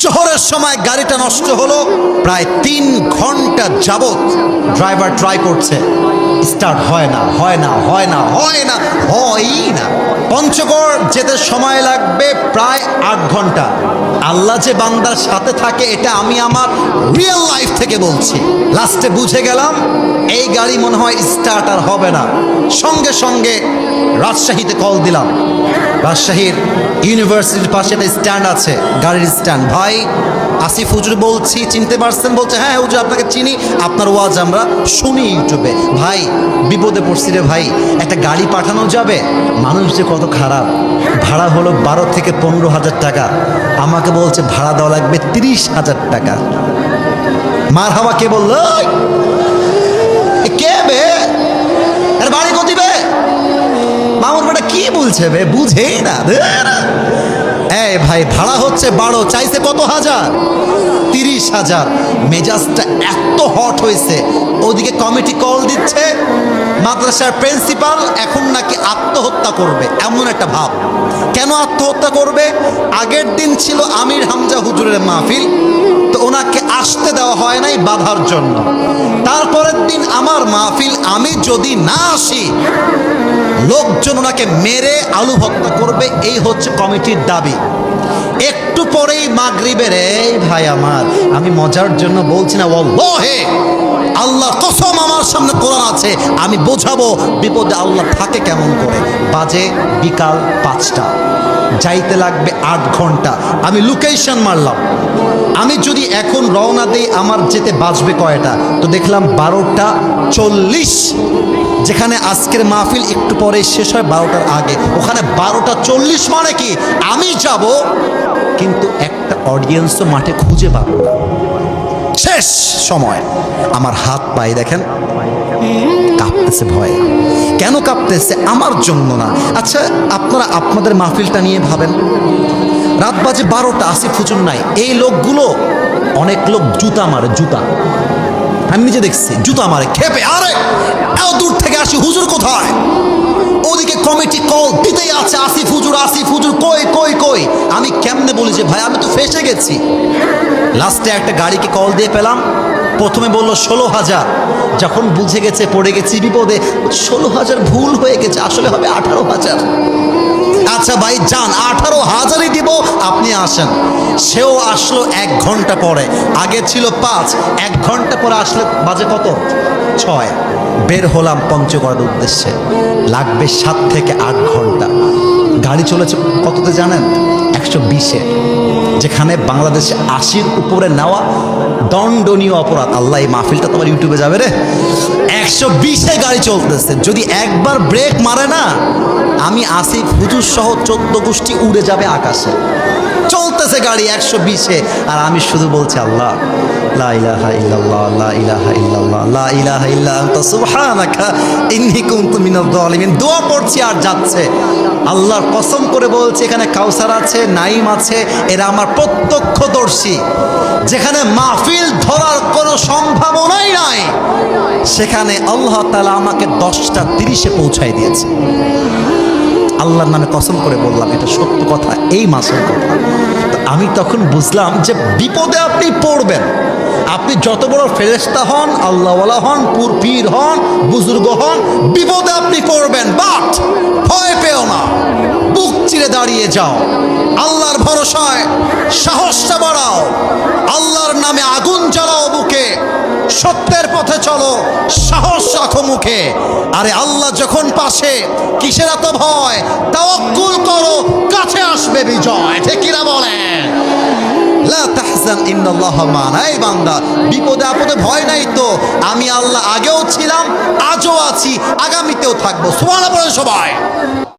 জোহরের সময় গাড়িটা নষ্ট হলো। প্রায় 3 ঘন্টা যাবত ড্রাইভার ট্রাই করছে, স্টার্ট হয় না, হয় না, হয় না, হয় না, হয়ই না। পঞ্চগড় যেতে সময় লাগবে প্রায় 8 ঘন্টা। আল্লাহ যে বান্দার সাথে থাকে এটা আমি আমার রিয়েল লাইফ থেকে বলছি। লাস্টে বুঝে গেলাম এই গাড়ি মনে হয় স্টার্ট আর হবে না। সঙ্গে সঙ্গে রাজশাহীতে কল দিলাম। রাজশাহীর ইউনিভার্সিটির পাশে একটা স্ট্যান্ড আছে, গাড়ির স্ট্যান্ড। ভাই আসিফ হুজুর বলছি, চিনতে পারছেন? বলছে হ্যাঁ হুজুর আপনাকে চিনি, আপনার ওয়াজ আমরা শুনি ইউটিউবে। ভাই বিপদে পড়ছি রে ভাই, একটা গাড়ি পাঠানো যাবে? মানুষ যে কত খারাপ। ভাড়া হলো 12 থেকে 15,000 টাকা, আমাকে বলছে ভাড়া দেওয়া লাগবে 30,000 টাকা। মার হাওয়া কে বললো? কে বে? এর বাড়ি কতিবে? মামুর বেটা কি বলছে বে, বুঝেই না। এই ভাই ভাড়া হচ্ছে 12, চাইছে কত হাজার? 30,000। মেজাজটা এত হট হয়েছে। ওদিকে কমিটি কল দিচ্ছে, মাদ্রাসার প্রিন্সিপাল এখন নাকি আত্মহত্যা করবে, এমন একটা ভাব। কেন আত্মহত্যা করবে? আগের দিন ছিল আমির হামজা হুজুরের মাহফিল, তো ওনাকে আসতে দেওয়া হয় নাই বাধার জন্য। তারপরের দিন আমার মাহফিল, আমি যদি না আসি লোকজন ওনাকে মেরে আলু ভর্তা করবে, এই হচ্ছে কমিটির দাবি। একটু পরেই মাগরিবের, এই ভাই আমার, আমি মজার জন্য বলছি না, ওয়াল্লাহি আল্লাহ কসম আমার সামনে কোরআন আছে, আমি বোঝাবো বিপদে আল্লাহ থাকে কেমন করে। বাজে বিকাল 5টা, যাইতে লাগবে 8 ঘন্টা। আমি লোকেশন মারলাম, আমি যদি এখন রওনা দিই আমার যেতে বাজবে কয়টা? তো দেখলাম 12টা 40। যেখানে আজকের মাহফিল একটু পরে শেষ হয় 12টার আগে, ওখানে 12টা 40 মানে কি আমি যাব, কিন্তু একটা অডিয়েন্সও মাঠে খুঁজে পাবো না। শেষ সময় আমার হাত পায়ে দেখেন কাঁপতেছে ভয়ে। কেন কাঁপতেছে? আমার জন্য না। আচ্ছা আপনারা আপনাদের মাহফিলটা নিয়ে ভাবেন। রাত বাজে 12টা, আসিফ হুজুর নাই। এই লোকগুলো, অনেক লোক জুতা মারে, জুতা, আমি নিজে দেখছি, জুতা মারে খেপে। আরে এত দূর থেকে আসি, হুজুর কোথায়? ওদিকে কমিটি কল দিতেই আছে, আসিফ হুজুর, আসিফ হুজুর কই কই কই। আমি কেমনে বলি যে ভাই আমি তো ফেসে গেছি। লাস্টে একটা গাড়িকে কল দিয়ে পেলাম। প্রথমে বললো 16,000। যখন বুঝে গেছে পড়ে গেছি বিপদে, 16,000 ভুল হয়ে গেছে, আসলে হবে 18,000। আচ্ছা ভাই যান, 18,000ই দিব, আপনি আসেন। সেও আসলো 1 ঘন্টা পরে। আগে ছিল 5, 1 ঘন্টা পরে আসলে বাজে কত? 6। বের হলাম পঞ্চগড়ের উদ্দেশ্যে। লাগবে 7 থেকে 8 ঘন্টা। গাড়ি চলেছে কততে জানেন? 120-এ, যেখানে বাংলাদেশে 80-র উপরে নেওয়া দণ্ডনীয় অপরাধ। আল্লাহ, এই মাহফিলটা তোমার ইউটিউবে যাবে রে। 120-এ গাড়ি চলতেছে, যদি একবার ব্রেক মারে না, আমি আসিফ হুজুর সহ 14 গোষ্ঠী উড়ে যাবে আকাশে। চলতেছে গাড়ি 120-এ, আর আমি শুধু বলছি আল্লাহ লা ইলাহা ইল্লাল্লাহ, লা ইলাহা ইল্লাল্লাহ, লা ইলাহা ইল্লা আনতা সুবহানাকা ইন্নী কুনতু মিনাজ জালিমিন। দোয়া পড়ছি আর যাচ্ছে। আল্লাহর কসম করে বলছি, এখানে কাউসার আছে, নাইম আছে, এরা আমার প্রত্যক্ষদর্শী। যেখানে মাহফিল ধরার কোনো সম্ভাবনাই নাই, সেখানে আল্লাহ তাআলা আমাকে 10টা 30-এ পৌঁছায় দিয়েছে। আল্লাহর নামে কসম করে বললাম, এটা সত্য কথা, এই মাসের কথা। আমি তখন বুঝলাম যে বিপদে আপনি পড়বেন। আপনি যত বড় ফেরেশতা হন, আল্লাহওয়ালা হন, পীর হন, বুজুর্গ হন, বিপদে আপনি পড়বেন। বাট ভয় পেও না, বুক চিরে দাঁড়িয়ে যাও, আল্লাহর ভরসায় সাহসটা বাড়াও, আল্লাহর নামে আগুন জ্বালাও বুকে, সত্যের পথে চলো, সাহস রাখো মুখে। আরে আল্লাহ যখন পাশে, কিসের এত ভয়? তাওয়াক্কুল করো, কাছে আসবে বিজয়। ঠিক কিনা বলেন? লা তাহজান ইন্নাল্লাহা মা'ানা। এই বান্দা, বিপদে আপদে ভয় নাই তো? আমি আল্লাহ আগেও ছিলাম, আজও আছি, আগামীতেও থাকবো। সুবহানাল্লাহ বলেন সবাই।